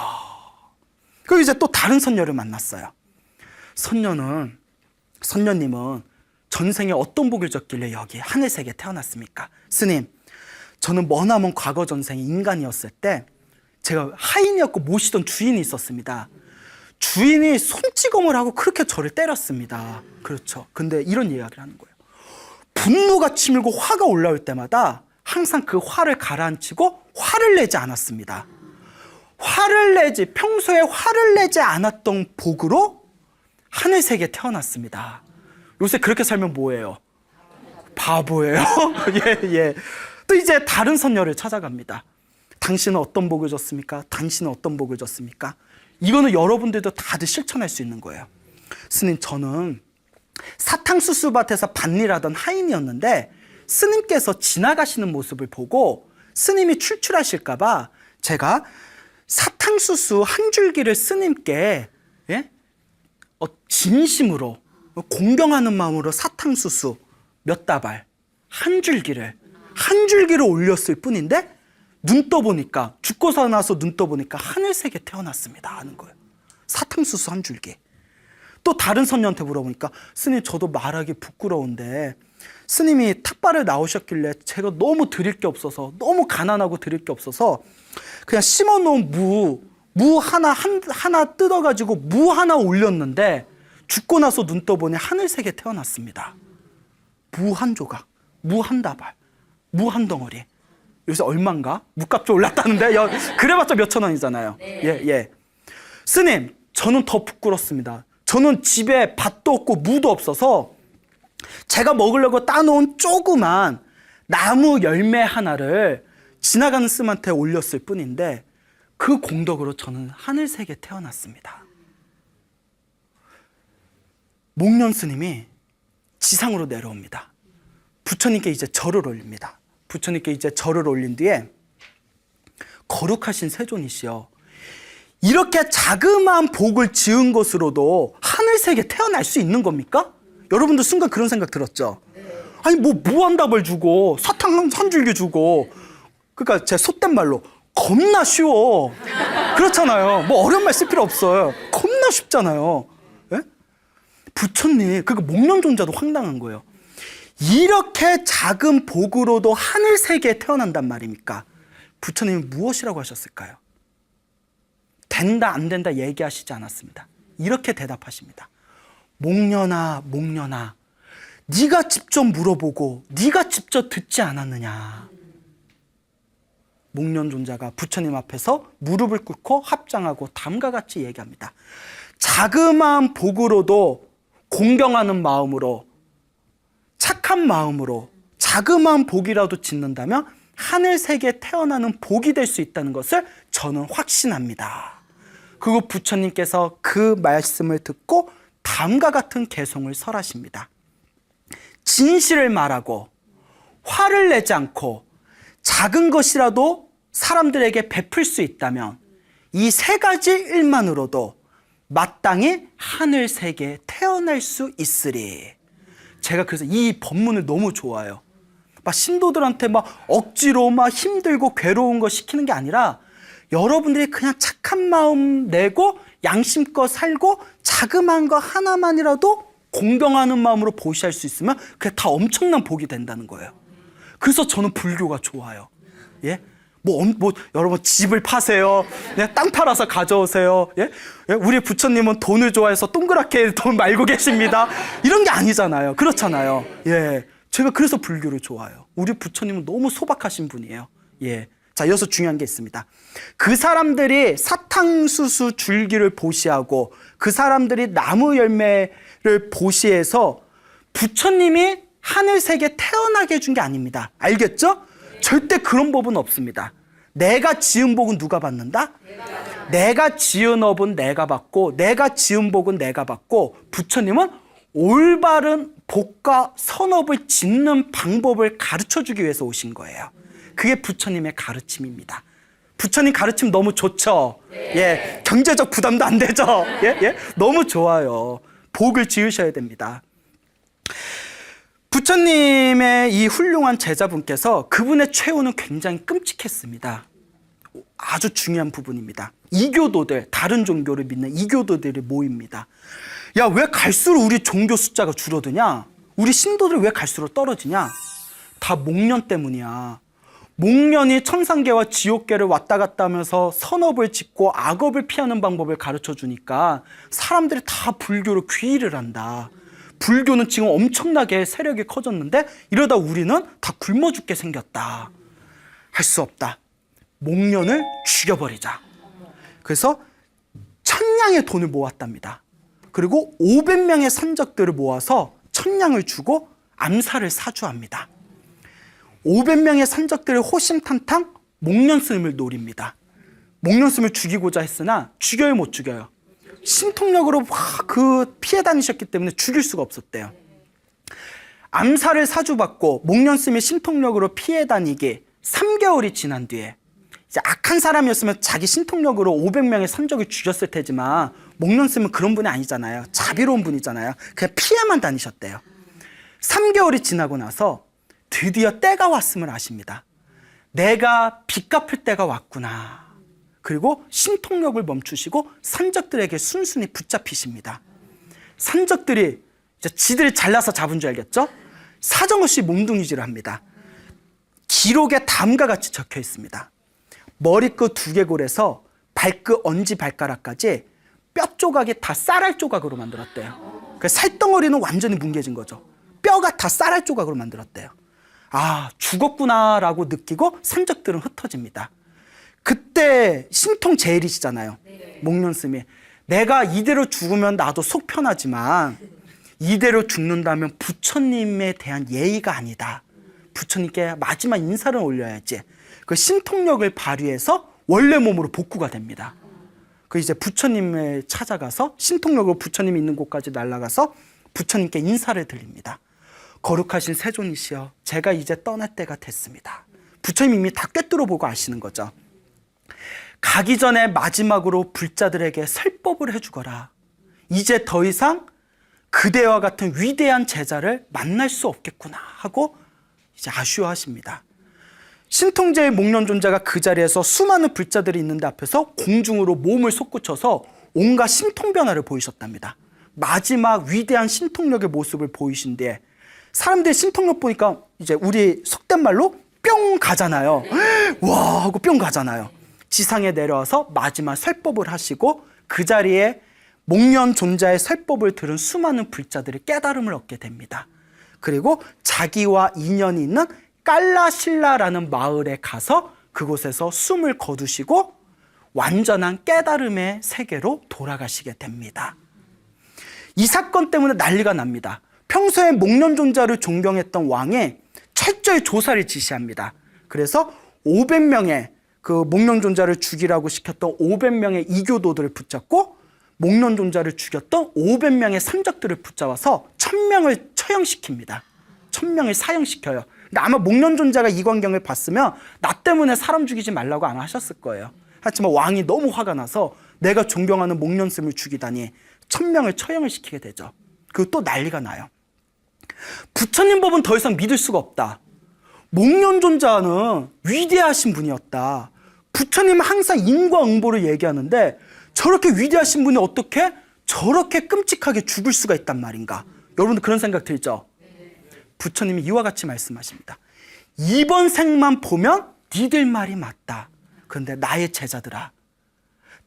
그리고 이제 또 다른 선녀를 만났어요. 선녀님은 전생에 어떤 복을 졌길래 여기 하늘세계에 태어났습니까? 스님, 저는 머나먼 과거 전생에 인간이었을 때 제가 하인이었고 모시던 주인이 있었습니다. 주인이 손찌검을 하고 그렇게 저를 때렸습니다. 그렇죠. 근데 이런 이야기를 하는 거예요. 분노가 치밀고 화가 올라올 때마다 항상 그 화를 가라앉히고 화를 내지 않았습니다. 평소에 화를 내지 않았던 복으로 하늘색에 태어났습니다. 요새 그렇게 살면 뭐예요? 바보예요. 예. 또 이제 다른 선녀를 찾아갑니다. 당신은 어떤 복을 줬습니까? 당신은 어떤 복을 줬습니까? 이거는 여러분들도 다들 실천할 수 있는 거예요. 스님, 저는 사탕수수밭에서 밭일하던 하인이었는데 스님께서 지나가시는 모습을 보고 스님이 출출하실까 봐 제가 사탕수수 한 줄기를 스님께 진심으로 공경하는 마음으로 사탕수수 몇 다발 한 줄기를 올렸을 뿐인데 눈 떠보니까, 죽고서 나서 눈 떠보니까 하늘색에 태어났습니다 하는 거예요. 사탕수수 한 줄기. 또 다른 선녀한테 물어보니까 스님, 저도 말하기 부끄러운데 스님이 탁발을 나오셨길래 제가 너무 드릴 게 없어서, 너무 가난하고 드릴 게 없어서 그냥 심어놓은 무 하나 뜯어가지고 무 하나 올렸는데 죽고 나서 눈 떠보니 하늘색에 태어났습니다. 무 한 조각, 무 한 다발, 무 한 덩어리. 요새 얼마인가? 무값 좀 올랐다는데? 그래봤자 몇천 원이잖아요. 예. 스님, 저는 더 부끄럽습니다. 저는 집에 밭도 없고 무도 없어서 제가 먹으려고 따놓은 조그만 나무 열매 하나를 지나가는 스님한테 올렸을 뿐인데 그 공덕으로 저는 하늘색에 태어났습니다. 목련 스님이 지상으로 내려옵니다. 부처님께 이제 절을 올립니다. 부처님께 이제 절을 올린 뒤에 거룩하신 세존이시여, 이렇게 자그마한 복을 지은 것으로도 하늘색에 태어날 수 있는 겁니까? 여러분도 순간 그런 생각 들었죠? 아니 뭐 무한답을 주고 사탕 한 줄기 주고, 그러니까 제 속된 말로 겁나 쉬워. 그렇잖아요. 뭐 어려운 말 쓸 필요 없어요. 겁나 쉽잖아요. 예? 부처님, 그러니까 목련존자도 황당한 거예요. 이렇게 작은 복으로도 하늘색에 태어난단 말입니까? 부처님은 무엇이라고 하셨을까요? 된다 안 된다 얘기하시지 않았습니다. 이렇게 대답하십니다. 목련아, 네가 직접 물어보고 네가 직접 듣지 않았느냐. 목련존자가 부처님 앞에서 무릎을 꿇고 합장하고 다음과 같이 얘기합니다. 자그마한 복으로도 공경하는 마음으로, 착한 마음으로 자그마한 복이라도 짓는다면 하늘색에 태어나는 복이 될 수 있다는 것을 저는 확신합니다. 그리고 부처님께서 그 말씀을 듣고 다음과 같은 개송을 설하십니다. 진실을 말하고 화를 내지 않고 작은 것이라도 사람들에게 베풀 수 있다면 이 세 가지 일만으로도 마땅히 하늘색에 태어날 수 있으리. 제가 그래서 이 법문을 너무 좋아해요. 막 신도들한테 막 억지로 막 힘들고 괴로운 거 시키는 게 아니라 여러분들이 그냥 착한 마음 내고 양심껏 살고 자그마한 거 하나만이라도 공경하는 마음으로 보시할 수 있으면 그게 다 엄청난 복이 된다는 거예요. 그래서 저는 불교가 좋아요. 예? 여러분 집을 파세요. 예? 땅 팔아서 가져오세요. 예? 예? 우리 부처님은 돈을 좋아해서 동그랗게 돈 말고 계십니다. 이런 게 아니잖아요. 그렇잖아요. 예. 제가 그래서 불교를 좋아해요. 우리 부처님은 너무 소박하신 분이에요. 예. 자, 여기서 중요한 게 있습니다. 그 사람들이 사탕수수 줄기를 보시하고 그 사람들이 나무 열매를 보시해서 부처님이 하늘색에 태어나게 해준 게 아닙니다. 알겠죠? 절대 그런 법은 없습니다. 내가 지은 복은 누가 받는다? 내가 지은 업은 내가 받고 내가 지은 복은 내가 받고, 부처님은 올바른 복과 선업을 짓는 방법을 가르쳐주기 위해서 오신 거예요. 그게 부처님의 가르침입니다. 부처님 가르침 너무 좋죠? 예, 경제적 부담도 안 되죠? 예? 너무 좋아요. 복을 지으셔야 됩니다. 부처님의 이 훌륭한 제자분께서 그분의 최후는 굉장히 끔찍했습니다. 아주 중요한 부분입니다. 이교도들, 다른 종교를 믿는 이교도들이 모입니다. 야, 왜 갈수록 우리 종교 숫자가 줄어드냐? 우리 신도들 왜 갈수록 떨어지냐? 다 목련 때문이야. 목련이 천상계와 지옥계를 왔다 갔다 하면서 선업을 짓고 악업을 피하는 방법을 가르쳐 주니까 사람들이 다 불교로 귀의를 한다. 불교는 지금 엄청나게 세력이 커졌는데 이러다 우리는 다 굶어 죽게 생겼다. 할 수 없다. 목련을 죽여버리자. 그래서 1000냥의 돈을 모았답니다. 그리고 500명의 산적들을 모아서 1000냥을 주고 암살을 사주합니다. 500명의 산적들을 호심탄탕 목련스님을 노립니다. 목련스님을 죽이고자 했으나 죽여요, 못 죽여요? 신통력으로 그 피해 다니셨기 때문에 죽일 수가 없었대요. 암살을 사주받고 목련스님이 신통력으로 피해 다니기 3개월이 지난 뒤에 이제 악한 사람이었으면 자기 신통력으로 500명의 산적을 죽였을 테지만 목련스님은 그런 분이 아니잖아요. 자비로운 분이잖아요. 그냥 피해만 다니셨대요. 3개월이 지나고 나서 드디어 때가 왔음을 아십니다. 내가 빚 갚을 때가 왔구나. 그리고 신통력을 멈추시고 산적들에게 순순히 붙잡히십니다. 산적들이 이제 지들이 잘나서 잡은 줄 알겠죠? 사정없이 몸뚱이질을 합니다. 기록에 다음과 같이 적혀 있습니다. 머리끝 두개골에서 발끝 엄지발가락까지 뼈 조각이 다 쌀알 조각으로 만들었대요. 그 살덩어리는 완전히 뭉개진 거죠. 뼈가 다 쌀알 조각으로 만들었대요. 아, 죽었구나라고 느끼고 산적들은 흩어집니다. 그때 신통 제일이시잖아요. 목련스님이 내가 이대로 죽으면 나도 속 편하지만 이대로 죽는다면 부처님에 대한 예의가 아니다. 부처님께 마지막 인사를 올려야지. 그 신통력을 발휘해서 원래 몸으로 복구가 됩니다. 그 이제 부처님을 찾아가서 신통력으로 부처님이 있는 곳까지 날아가서 부처님께 인사를 드립니다. 거룩하신 세존이시여, 제가 이제 떠날 때가 됐습니다. 부처님 이미 다 꿰뚫어 보고 아시는 거죠. 가기 전에 마지막으로 불자들에게 설법을 해주거라. 이제 더 이상 그대와 같은 위대한 제자를 만날 수 없겠구나 하고 이제 아쉬워하십니다. 신통제의 목련존자가 그 자리에서 수많은 불자들이 있는데 앞에서 공중으로 몸을 솟구쳐서 온갖 신통변화를 보이셨답니다. 마지막 위대한 신통력의 모습을 보이신 뒤에 사람들이 신통력 보니까 이제 우리 속된 말로 뿅 가잖아요. 와 하고 뿅 가잖아요. 지상에 내려와서 마지막 설법을 하시고 그 자리에 목련존자의 설법을 들은 수많은 불자들이 깨달음을 얻게 됩니다. 그리고 자기와 인연이 있는 깔라실라라는 마을에 가서 그곳에서 숨을 거두시고 완전한 깨달음의 세계로 돌아가시게 됩니다. 이 사건 때문에 난리가 납니다. 평소에 목련존자를 존경했던 왕이 철저히 조사를 지시합니다. 그래서 500명의 그 목련존자를 죽이라고 시켰던 500명의 이교도들을 붙잡고 목련존자를 죽였던 500명의 산적들을 붙잡아서 1000명을 처형시킵니다. 1000명을 사형시켜요. 근데 아마 목련존자가 이 광경을 봤으면 나 때문에 사람 죽이지 말라고 안 하셨을 거예요. 하지만 왕이 너무 화가 나서 내가 존경하는 목련스님을 죽이다니 1000명을 처형을 시키게 되죠. 그리고 또 난리가 나요. 부처님 법은 더 이상 믿을 수가 없다. 목련존자는 위대하신 분이었다. 부처님은 항상 인과응보를 얘기하는데 저렇게 위대하신 분이 어떻게 저렇게 끔찍하게 죽을 수가 있단 말인가? 여러분들 그런 생각 들죠? 부처님이 이와 같이 말씀하십니다. 이번 생만 보면 니들 말이 맞다. 그런데 나의 제자들아,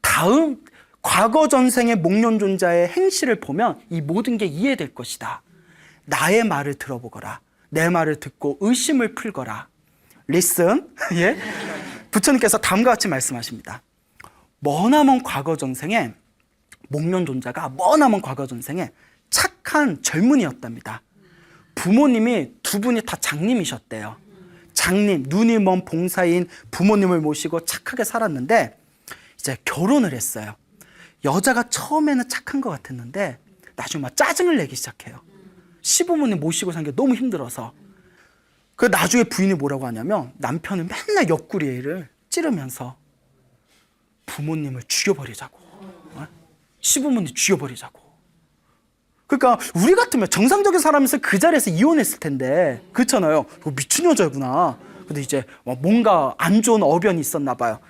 다음 과거 전생의 목련존자의 행실을 보면 이 모든 게 이해될 것이다. 나의 말을 들어보거라. 내 말을 듣고 의심을 풀거라. Listen. 예? 부처님께서 다음과 같이 말씀하십니다. 머나먼 과거 전생에 목련존자가 머나먼 과거 전생에 착한 젊은이였답니다. 부모님이 두 분이 다 장님이셨대요. 장님, 눈이 먼 봉사인 부모님을 모시고 착하게 살았는데 이제 결혼을 했어요. 여자가 처음에는 착한 것 같았는데 나중에 막 짜증을 내기 시작해요. 시부모님 모시고 사는 게 너무 힘들어서. 그 나중에 부인이 뭐라고 하냐면 남편은 맨날 옆구리를 찌르면서 부모님을 죽여버리자고, 시부모님 죽여버리자고. 그러니까 우리 같으면 정상적인 사람이서 그 자리에서 이혼했을 텐데, 그렇잖아요. 미친 여자구나. 근데 이제 뭔가 안 좋은 어변이 있었나 봐요.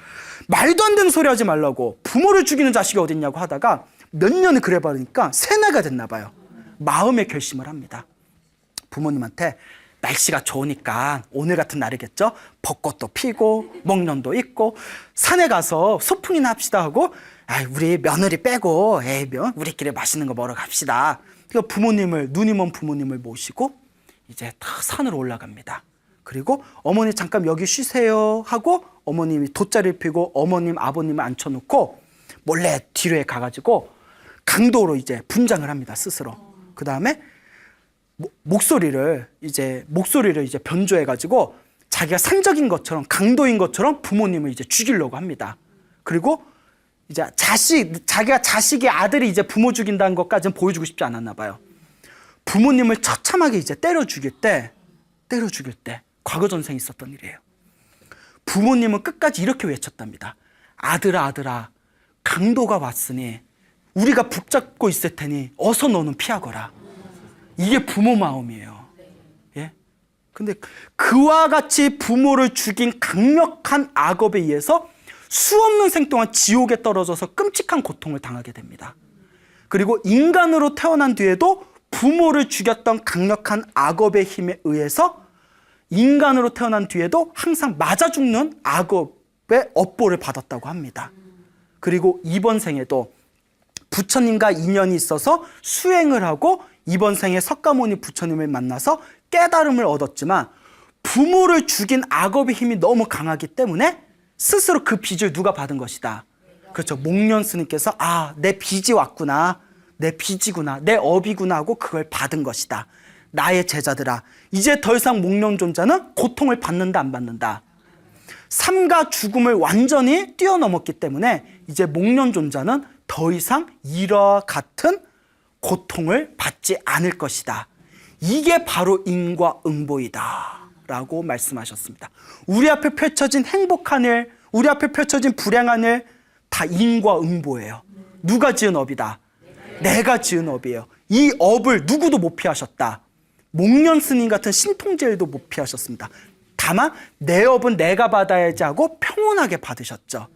말도 안 되는 소리 하지 말라고, 부모를 죽이는 자식이 어딨냐고 하다가 몇 년을 그래 버리니까 세뇌가 됐나 봐요. 마음의 결심을 합니다. 부모님한테 날씨가 좋으니까 오늘 같은 날이겠죠? 벚꽃도 피고 목련도 있고 산에 가서 소풍이나 합시다 하고 우리 며느리 빼고 우리끼리 맛있는 거 먹으러 갑시다. 그러니까 눈이 먼 부모님을 모시고 이제 다 산으로 올라갑니다. 그리고 어머니 잠깐 여기 쉬세요 하고 어머님이 돗자리를 펴고 어머님 아버님을 앉혀놓고 몰래 뒤로에 가가지고 강도로 이제 분장을 합니다. 스스로. 그 다음에 목소리를 이제 변조해가지고 자기가 산적인 것처럼 강도인 것처럼 부모님을 이제 죽이려고 합니다. 그리고 이제 자기가 자식의 아들이 이제 부모 죽인다는 것까지는 보여주고 싶지 않았나 봐요. 부모님을 처참하게 이제 때려 죽일 때 과거 전생에 있었던 일이에요. 부모님은 끝까지 이렇게 외쳤답니다. 아들아, 아들아, 강도가 왔으니 우리가 붙잡고 있을 테니 어서 너는 피하거라. 이게 부모 마음이에요. 예? 근데 그와 같이 부모를 죽인 강력한 악업에 의해서 수없는 생 동안 지옥에 떨어져서 끔찍한 고통을 당하게 됩니다. 그리고 인간으로 태어난 뒤에도 부모를 죽였던 강력한 악업의 힘에 의해서 인간으로 태어난 뒤에도 항상 맞아 죽는 악업의 업보를 받았다고 합니다. 그리고 이번 생에도 부처님과 인연이 있어서 수행을 하고 이번 생에 석가모니 부처님을 만나서 깨달음을 얻었지만 부모를 죽인 악업의 힘이 너무 강하기 때문에 스스로 그 빚을 누가 받은 것이다. 그렇죠. 목련 스님께서 내 빚이 왔구나. 내 빚이구나. 내 업이구나 하고 그걸 받은 것이다. 나의 제자들아, 이제 더 이상 목련 존자는 고통을 받는다 안 받는다. 삶과 죽음을 완전히 뛰어넘었기 때문에 이제 목련 존자는 더 이상 이와 같은 고통을 받지 않을 것이다. 이게 바로 인과응보이다 라고 말씀하셨습니다. 우리 앞에 펼쳐진 행복한 일, 우리 앞에 펼쳐진 불행한 일 다 인과응보예요. 누가 지은 업이다? 내가 지은 업이에요. 이 업을 누구도 못 피하셨다. 목련 스님 같은 신통제일도 못 피하셨습니다. 다만 내 업은 내가 받아야지 하고 평온하게 받으셨죠.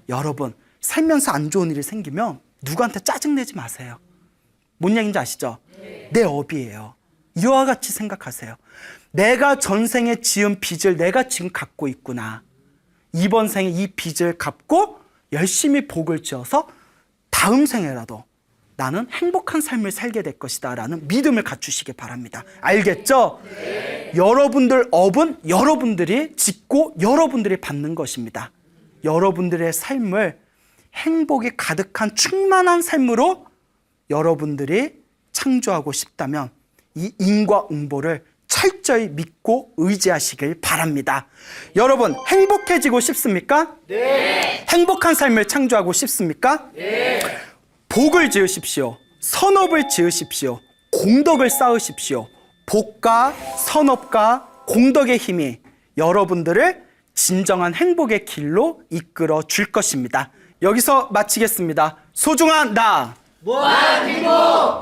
여러분, 살면서 안 좋은 일이 생기면 누구한테 짜증내지 마세요. 뭔 얘기인지 아시죠? 내 업이에요. 이와 같이 생각하세요. 내가 전생에 지은 빚을 내가 지금 갖고 있구나. 이번 생에 이 빚을 갚고 열심히 복을 지어서 다음 생에라도 나는 행복한 삶을 살게 될 것이다 라는 믿음을 갖추시기 바랍니다. 알겠죠? 네. 여러분들 업은 여러분들이 짓고 여러분들이 받는 것입니다. 여러분들의 삶을 행복이 가득한 충만한 삶으로 여러분들이 창조하고 싶다면 이 인과응보를 철저히 믿고 의지하시길 바랍니다. 여러분, 행복해지고 싶습니까? 네. 행복한 삶을 창조하고 싶습니까? 네. 복을 지으십시오. 선업을 지으십시오. 공덕을 쌓으십시오. 복과 선업과 공덕의 힘이 여러분들을 진정한 행복의 길로 이끌어 줄 것입니다. 여기서 마치겠습니다. 소중한 나 무한행복